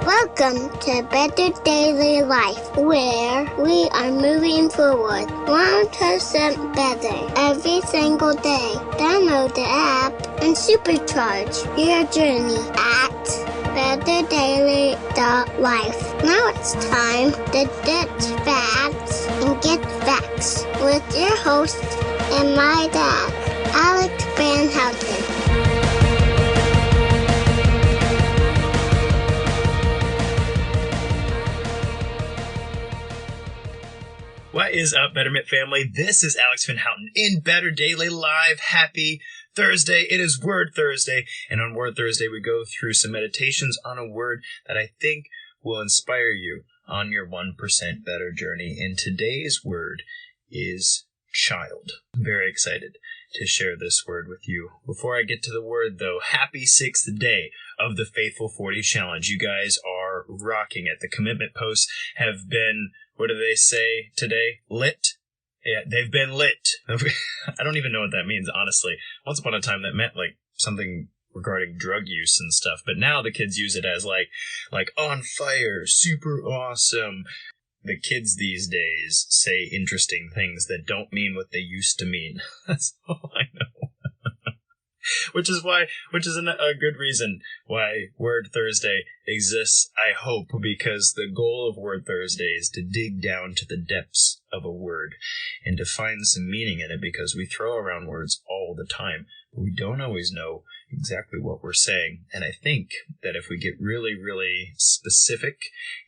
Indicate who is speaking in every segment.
Speaker 1: Welcome to Better Daily Life, where we are moving forward 1% better every single day. Download the app and supercharge your journey at betterdaily.life. Now it's time to ditch facts and get facts with your host and my dad, Alex Van Houten.
Speaker 2: What is up, Betterment family? This is Alex Van Houten in Better Daily Live. Happy Thursday. It is Word Thursday, and on Word Thursday, we go through some meditations on a word that I think will inspire you on your 1% better journey. And today's word is child. I'm very excited to share this word with you. Before I get to the word, though, happy 6th day of the Faithful 40 Challenge. You guys are rocking it. The commitment posts have been, what do they say today? Lit? Yeah, they've been lit. I don't even know what that means, honestly. Once upon a time, that meant like something regarding drug use and stuff. But now the kids use it as like on fire, super awesome. The kids these days say interesting things that don't mean what they used to mean. That's all I know. Which is a good reason why Word Thursday exists, I hope, because the goal of Word Thursday is to dig down to the depths of a word and to find some meaning in it, because we throw around words all the time, but we don't always know exactly what we're saying. And I think that if we get really, really specific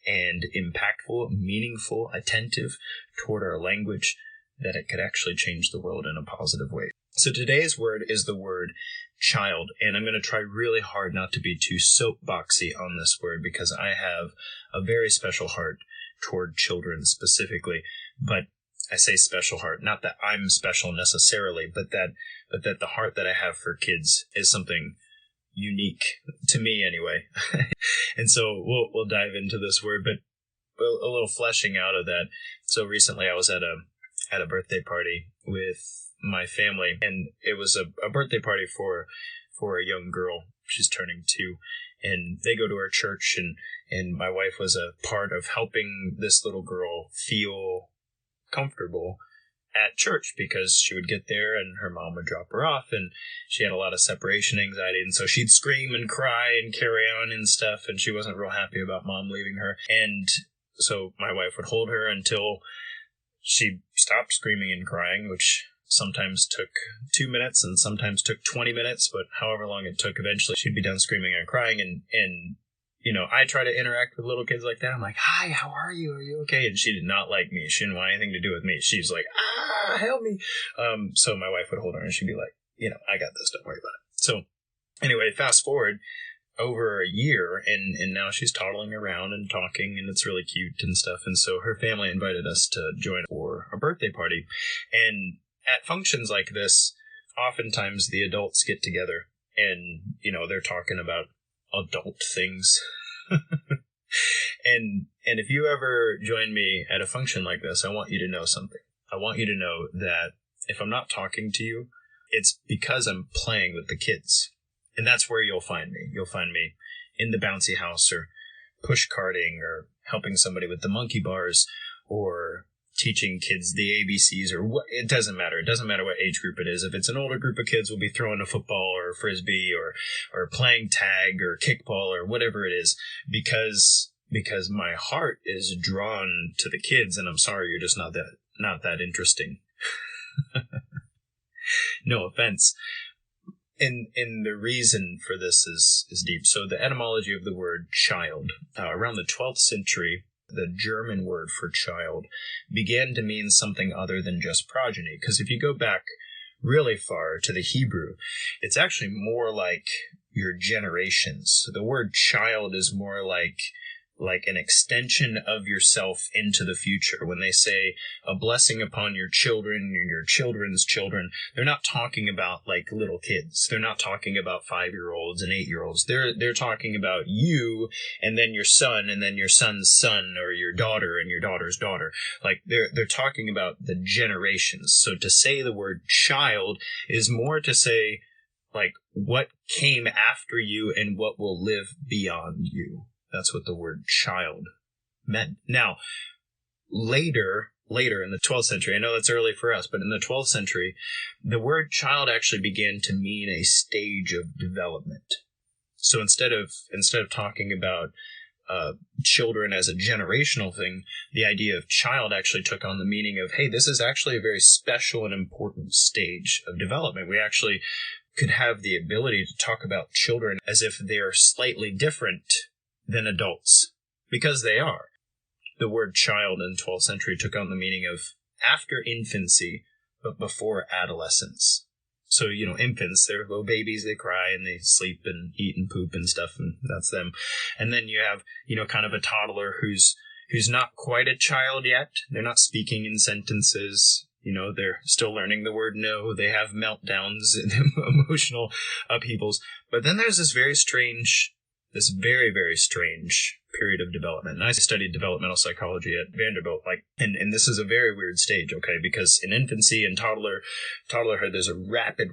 Speaker 2: and impactful, meaningful, attentive toward our language, that it could actually change the world in a positive way. So today's word is the word child, and I'm going to try really hard not to be too soapboxy on this word, because I have a very special heart toward children specifically. But I say special heart, not that I'm special necessarily, but that the heart that I have for kids is something unique to me anyway. And so we'll dive into this word, but a little fleshing out of that. So recently I was at a birthday party with my family, and it was a birthday party for a young girl. She's turning 2, and they go to our church, and my wife was a part of helping this little girl feel comfortable at church, because she would get there and her mom would drop her off, and she had a lot of separation anxiety, and so she'd scream and cry and carry on and stuff, and she wasn't real happy about mom leaving her. And so my wife would hold her until she stopped screaming and crying, which sometimes took 2 minutes and sometimes took 20 minutes, but however long it took, eventually she'd be done screaming and crying. And you know, I try to interact with little kids like that. I'm like, hi, how are you? Are you okay? And she did not like me. She didn't want anything to do with me. She's like, help me. So my wife would hold her and she'd be like, I got this, don't worry about it. So anyway, fast forward over a year, and now she's toddling around and talking, and it's really cute and stuff. And so her family invited us to join for a birthday party. And at functions like this, oftentimes the adults get together and, they're talking about adult things. And if you ever join me at a function like this, I want you to know something. I want you to know that if I'm not talking to you, it's because I'm playing with the kids. And that's where you'll find me. You'll find me in the bouncy house, or push carting, or helping somebody with the monkey bars, or teaching kids the ABCs, or what. It doesn't matter. It doesn't matter what age group it is. If it's an older group of kids, we'll be throwing a football or a frisbee or playing tag or kickball or whatever it is, because my heart is drawn to the kids, and I'm sorry, you're just not that interesting. No offense. And the reason for this is deep. So the etymology of the word child, around the 12th century, the German word for child began to mean something other than just progeny. Because if you go back really far to the Hebrew, it's actually more like your generations. So the word child is more like an extension of yourself into the future. When they say a blessing upon your children and your children's children, they're not talking about like little kids. They're not talking about 5-year-olds and 8-year-olds. They're talking about you, and then your son, and then your son's son, or your daughter and your daughter's daughter. Like they're talking about the generations. So to say the word child is more to say like what came after you and what will live beyond you. That's what the word child meant. Now, later in the 12th century, I know that's early for us, but in the 12th century, the word child actually began to mean a stage of development. So instead of talking about children as a generational thing, the idea of child actually took on the meaning of, hey, this is actually a very special and important stage of development. We actually could have the ability to talk about children as if they're slightly different than adults, because they are. The word child in the 12th century took on the meaning of after infancy, but before adolescence. So, infants, they're little babies, they cry and they sleep and eat and poop and stuff, and that's them. And then you have, kind of a toddler who's not quite a child yet. They're not speaking in sentences. They're still learning the word no. They have meltdowns and emotional upheavals. But then there's this very, very strange period of development. And I studied developmental psychology at Vanderbilt, and this is a very weird stage, okay? Because in infancy and toddlerhood, there's a rapid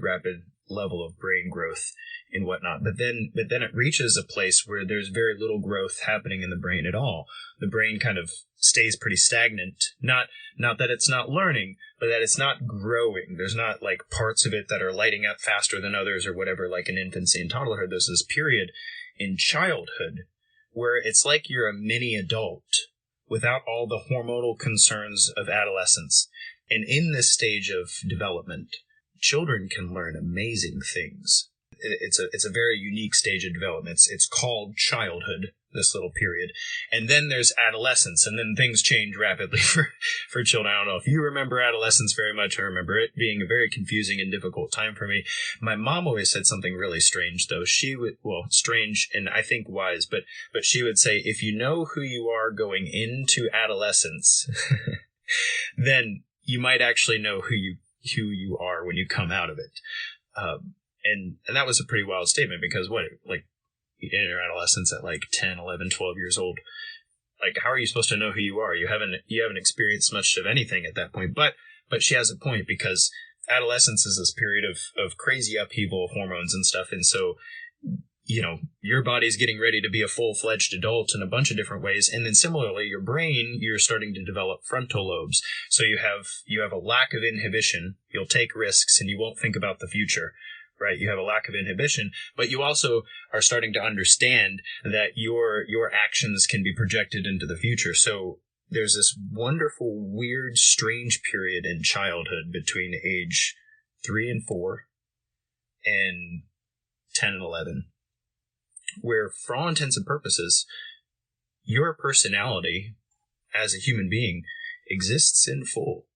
Speaker 2: level of brain growth and whatnot. But then it reaches a place where there's very little growth happening in the brain at all. The brain kind of stays pretty stagnant. Not that it's not learning, but that it's not growing. There's not parts of it that are lighting up faster than others or whatever, like in infancy and toddlerhood. There's this period in childhood where it's like you're a mini adult without all the hormonal concerns of adolescence. And in this stage of development, children can learn amazing things. It's a very unique stage of development. It's called childhood, this little period. And then there's adolescence, and then things change rapidly for children. I don't know if you remember adolescence very much. I remember it being a very confusing and difficult time for me. My mom always said something really strange, though. Strange and I think wise, but she would say, if you know who you are going into adolescence, then you might actually know who you are when you come out of it. And that was a pretty wild statement, because you enter adolescence at 10, 11, 12 years old. How are you supposed to know who you are? You haven't experienced much of anything at that point. But she has a point, because adolescence is this period of crazy upheaval of hormones and stuff. And so, your body's getting ready to be a full-fledged adult in a bunch of different ways. And then similarly, your brain, you're starting to develop frontal lobes. So you have a lack of inhibition. You'll take risks and you won't think about the future. Right? You have a lack of inhibition, but you also are starting to understand that your actions can be projected into the future. So there's this wonderful, weird, strange period in childhood between age 3 and 4 and 10 and 11, where for all intents and purposes, your personality as a human being exists in full.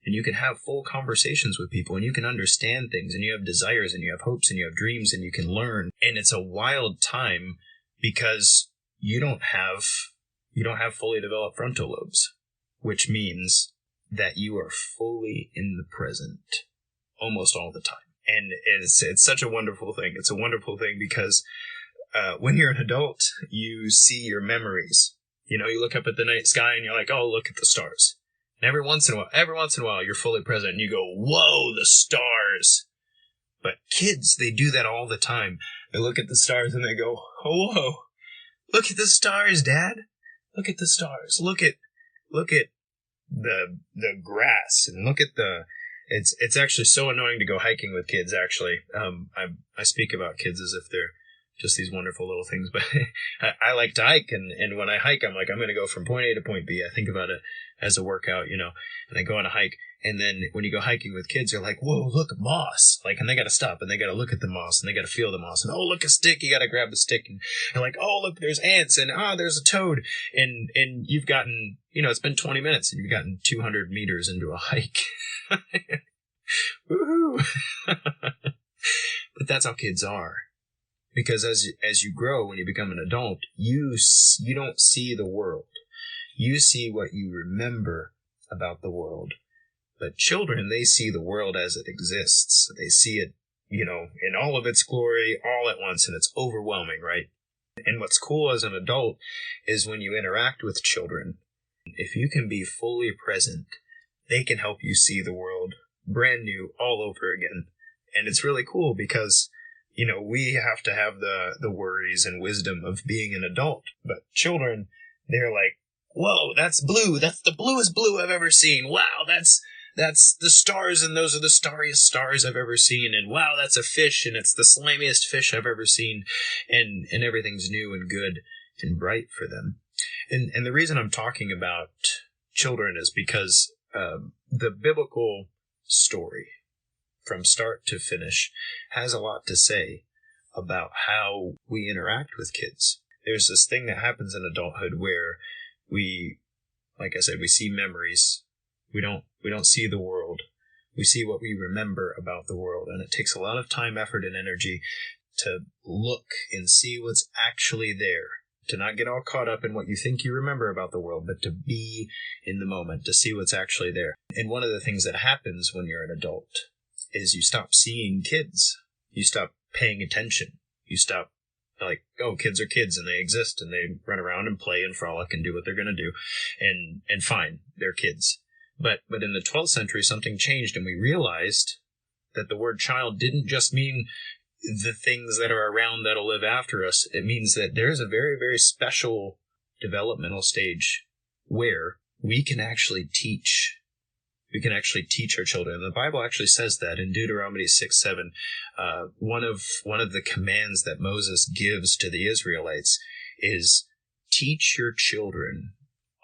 Speaker 2: And you can have full conversations with people, and you can understand things, and you have desires, and you have hopes, and you have dreams, and you can learn. And it's a wild time because you don't have fully developed frontal lobes, which means that you are fully in the present almost all the time. And it's such a wonderful thing. It's a wonderful thing because when you're an adult, you see your memories. You look up at the night sky and you're like, oh, look at the stars. And every once in a while, you're fully present and you go, whoa, the stars. But kids, they do that all the time. They look at the stars and they go, oh, whoa, look at the stars, Dad. Look at the stars. Look at the grass, and look at it's actually so annoying to go hiking with kids, actually. I speak about kids as if they're just these wonderful little things, but I like to hike, and when I hike, I'm like, I'm going to go from point A to point B. I think about it as a workout, and I go on a hike, and then when you go hiking with kids, you're like, whoa, look, moss, and they got to stop, and they got to look at the moss, and they got to feel the moss, and oh, look, a stick, you got to grab the stick, and like, oh, look, there's ants, and there's a toad, and you've gotten, it's been 20 minutes, and you've gotten 200 meters into a hike. Woohoo! But that's how kids are. Because as you grow, when you become an adult, you don't see the world. You see what you remember about the world. But children, they see the world as it exists. They see it, in all of its glory, all at once, and it's overwhelming, right? And what's cool as an adult is when you interact with children, if you can be fully present, they can help you see the world brand new all over again. And it's really cool because we have to have the worries and wisdom of being an adult. But children, they're like, whoa, that's blue. That's the bluest blue I've ever seen. Wow, that's the stars, and those are the starriest stars I've ever seen. And wow, that's a fish, and it's the slimiest fish I've ever seen. And everything's new and good and bright for them. And the reason I'm talking about children is because the biblical story, from start to finish, has a lot to say about how we interact with kids. There's this thing that happens in adulthood where we, like I said, we see memories. We don't see the world. We see what we remember about the world, and it takes a lot of time, effort, and energy to look and see what's actually there. To not get all caught up in what you think you remember about the world, but to be in the moment, to see what's actually there. And one of the things that happens when you're an adult is you stop seeing kids. You stop paying attention. You stop like, oh, kids are kids and they exist and they run around and play and frolic and do what they're going to do. And fine, they're kids. But in the 12th century, something changed, and we realized that the word child didn't just mean the things that are around that'll live after us. It means that there's a very, very special developmental stage where we can actually teach. We can actually teach our children. And the Bible actually says that in Deuteronomy 6:7. One of the commands that Moses gives to the Israelites is teach your children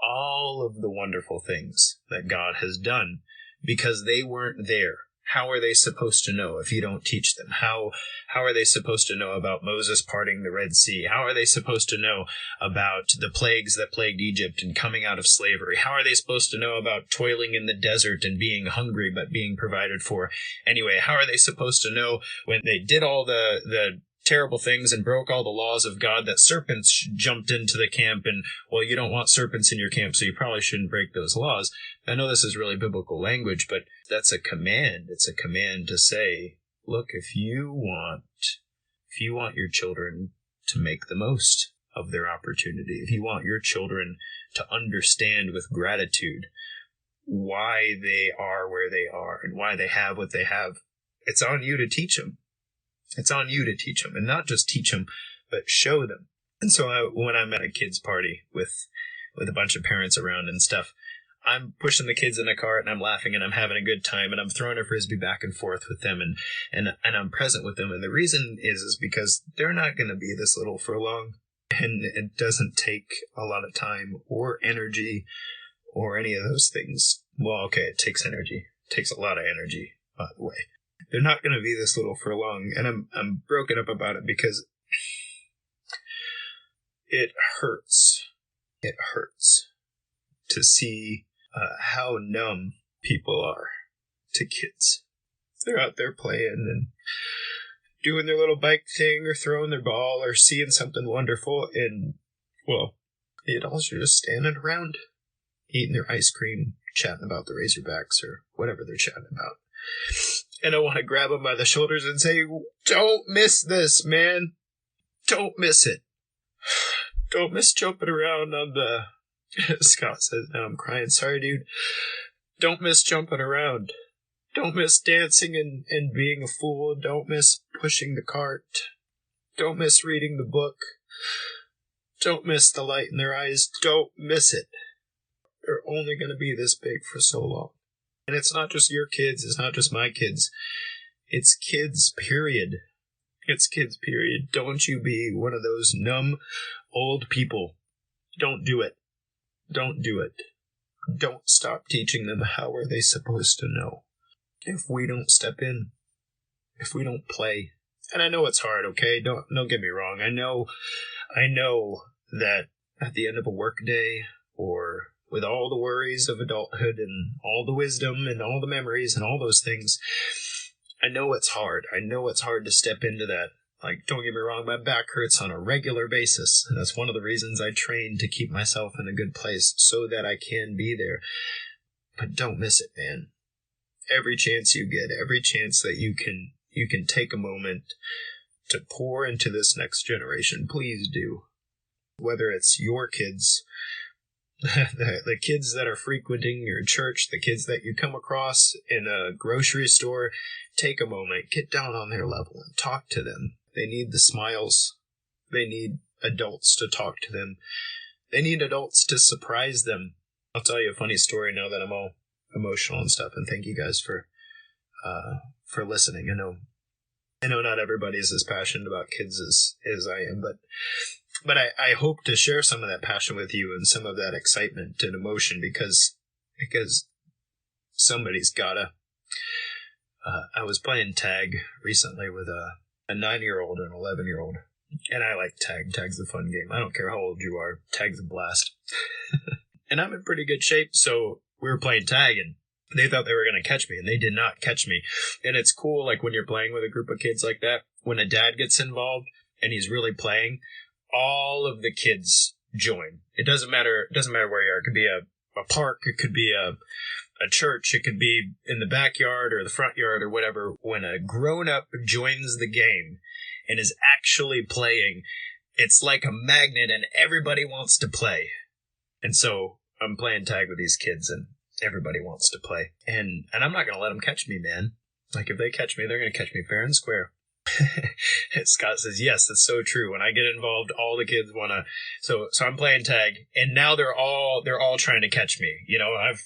Speaker 2: all of the wonderful things that God has done, because they weren't there. How are they supposed to know if you don't teach them? How are they supposed to know about Moses parting the Red Sea? How are they supposed to know about the plagues that plagued Egypt and coming out of slavery? How are they supposed to know about toiling in the desert and being hungry but being provided for? Anyway, how are they supposed to know when they did all the terrible things and broke all the laws of God that serpents jumped into the camp, and, well, you don't want serpents in your camp, so you probably shouldn't break those laws. I know this is really biblical language, but that's a command. It's a command to say, look, if you want your children to make the most of their opportunity, if you want your children to understand with gratitude why they are where they are and why they have what they have, it's on you to teach them. It's on you to teach them, and not just teach them, but show them. And so when I'm at a kid's party with a bunch of parents around and stuff, I'm pushing the kids in a cart and I'm laughing and I'm having a good time and I'm throwing a frisbee back and forth with them and I'm present with them. And the reason is because they're not going to be this little for long, and it doesn't take a lot of time or energy or any of those things. Well, okay, it takes energy. It takes a lot of energy, by the way. They're not going to be this little for long, and I'm broken up about it because it hurts. It hurts to see how numb people are to kids. They're out there playing and doing their little bike thing or throwing their ball or seeing something wonderful, and, well, the adults are just standing around eating their ice cream, chatting about the Razorbacks or whatever they're chatting about. And I want to grab them by the shoulders and say, don't miss this, man. Don't miss it. Don't miss jumping around on the... Scott says, now I'm crying. Sorry, dude. Don't miss jumping around. Don't miss dancing and being a fool. Don't miss pushing the cart. Don't miss reading the book. Don't miss the light in their eyes. Don't miss it. They're only going to be this big for so long. And it's not just your kids, it's not just my kids. It's kids, period. It's kids, period. Don't you be one of those numb old people. Don't do it. Don't do it. Don't stop teaching them. How are they supposed to know if we don't step in? If we don't play? And I know it's hard, okay? Don't get me wrong. I know that at the end of a work day, or with all the worries of adulthood and all the wisdom and all the memories and all those things, I know it's hard. I know it's hard to step into that. Like, don't get me wrong, my back hurts on a regular basis. And that's one of the reasons I train, to keep myself in a good place so that I can be there. But don't miss it, man. Every chance you get, every chance that you can take a moment to pour into this next generation, please do. Whether it's your kids, the kids that are frequenting your church, the kids that you come across in a grocery store, take a moment, get down on their level and talk to them. They need the smiles. They need adults to talk to them. They need adults to surprise them. I'll tell you a funny story now that I'm all emotional and stuff, and thank you guys for listening. I know not everybody's as passionate about kids as I am, but I hope to share some of that passion with you and some of that excitement and emotion because somebody's gotta. I was playing tag recently with a 9-year-old and an 11-year-old, and I like tag. Tag's a fun game. I don't care how old you are. Tag's a blast. And I'm in pretty good shape, so we were playing tag, and they thought they were going to catch me, and they did not catch me. And it's cool, like, when you're playing with a group of kids like that, when a dad gets involved and he's really playing, all of the kids join. It doesn't matter where you are. It could be a park, it could be a church, it could be in the backyard or the front yard or whatever. When a grown-up joins the game and is actually playing, it's like a magnet and everybody wants to play. And so I'm playing tag with these kids and everybody wants to play. And I'm not going to let them catch me, man. Like, if they catch me, they're going to catch me fair and square. And Scott says, yes, that's so true. When I get involved, all the kids want to. So I'm playing tag, and now they're all trying to catch me. You know, I've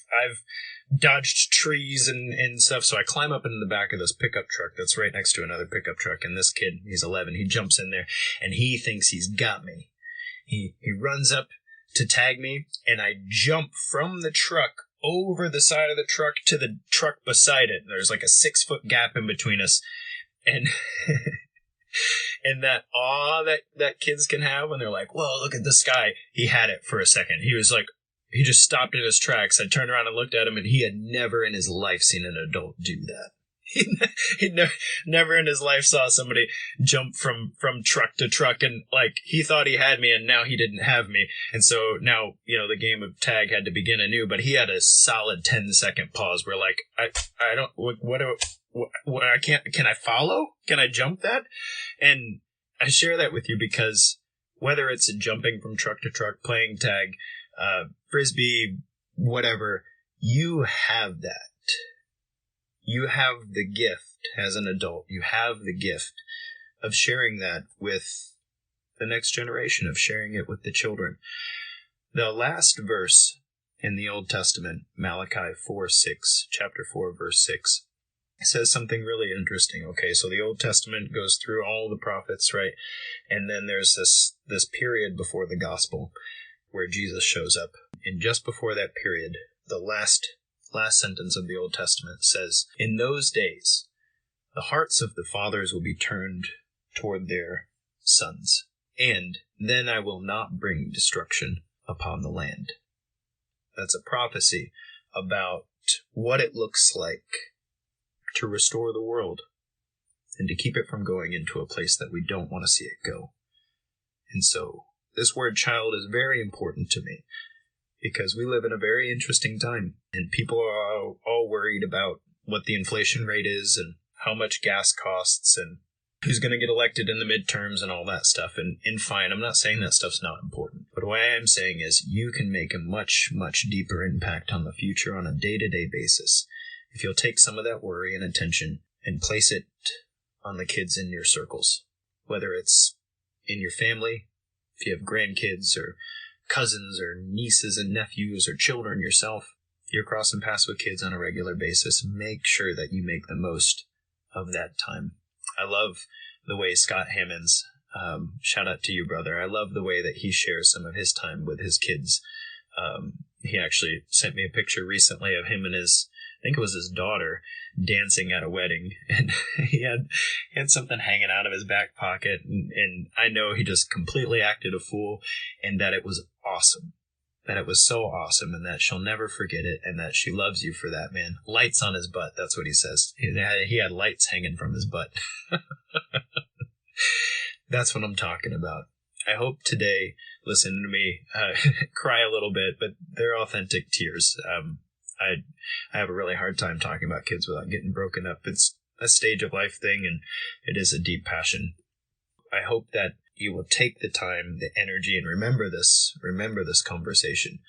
Speaker 2: dodged trees and stuff. So I climb up into the back of this pickup truck that's right next to another pickup truck. And this kid, he's 11, he jumps in there and he thinks he's got me. He runs up to tag me, and I jump from the truck over the side of the truck to the truck beside it. There's like a 6-foot gap in between us. And and that awe that kids can have when they're like, whoa, look at this guy. He had it for a second. He was like, he just stopped in his tracks. I turned around and looked at him, and he had never in his life seen an adult do that. He never in his life saw somebody jump from truck to truck, and like, he thought he had me and now he didn't have me. And so now, you know, the game of tag had to begin anew, but he had a solid 10-second pause where, like, I don't, what I can't, can I follow? Can I jump that? And I share that with you because whether it's jumping from truck to truck, playing tag, frisbee, whatever, you have that. You have the gift as an adult. You have the gift of sharing that with the next generation, of sharing it with the children. The last verse in the Old Testament, Malachi 4:6, chapter 4, verse 6, says something really interesting. Okay, so the Old Testament goes through all the prophets, right? And then there's this period before the gospel where Jesus shows up. And just before that period, the last sentence of the Old Testament says, in those days, the hearts of the fathers will be turned toward their sons, and then I will not bring destruction upon the land. That's a prophecy about what it looks like to restore the world and to keep it from going into a place that we don't want to see it go. And so this word child is very important to me, because we live in a very interesting time, and people are all worried about what the inflation rate is and how much gas costs and who's going to get elected in the midterms and all that stuff. And fine, I'm not saying that stuff's not important. But what I am saying is you can make a much, much deeper impact on the future on a day-to-day basis if you'll take some of that worry and attention and place it on the kids in your circles, whether it's in your family, if you have grandkids or cousins or nieces and nephews or children yourself. You're crossing paths with kids on a regular basis. Make sure that you make the most of that time. I love the way Scott Hammonds, shout out to you, brother. I love the way that he shares some of his time with his kids. He actually sent me a picture recently of him and I think it was his daughter, dancing at a wedding, and he had something hanging out of his back pocket, and I know he just completely acted a fool, and that it was awesome, that it was so awesome, and that she'll never forget it, and that she loves you for that, man. Lights on his butt, that's what he says. He had lights hanging from his butt. That's what I'm talking about. I hope today, listen to me cry a little bit, but they're authentic tears. I have a really hard time talking about kids without getting broken up. It's a stage of life thing, and it is a deep passion. I hope that you will take the time, the energy, and remember this conversation.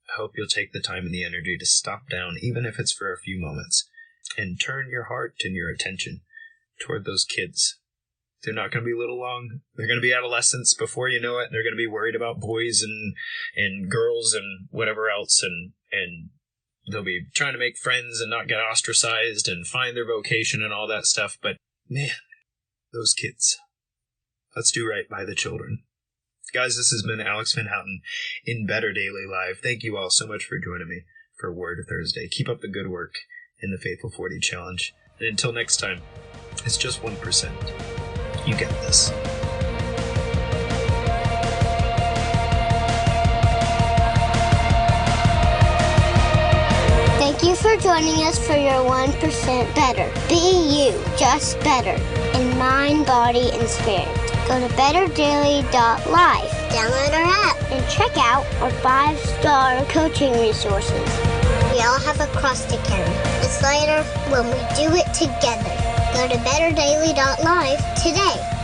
Speaker 2: I hope you'll take the time and the energy to stop down, even if it's for a few moments, and turn your heart and your attention toward those kids They're not going to be little long. They're going to be adolescents before you know it. They're going to be worried about boys and girls and whatever else. And they'll be trying to make friends and not get ostracized and find their vocation and all that stuff. But man, those kids. Let's do right by the children. Guys, this has been Alex Van Houten in Better Daily Live. Thank you all so much for joining me for Word Thursday. Keep up the good work in the Faithful 40 Challenge. And until next time, it's just 1%. You get this.
Speaker 1: Thank you for joining us for your 1% better. Be you, just better, in mind, body, and spirit. Go to betterdaily.life, download our app, and check out our 5-star coaching resources. We all have a cross to carry. It's lighter when we do it together. Go to betterdaily.life today.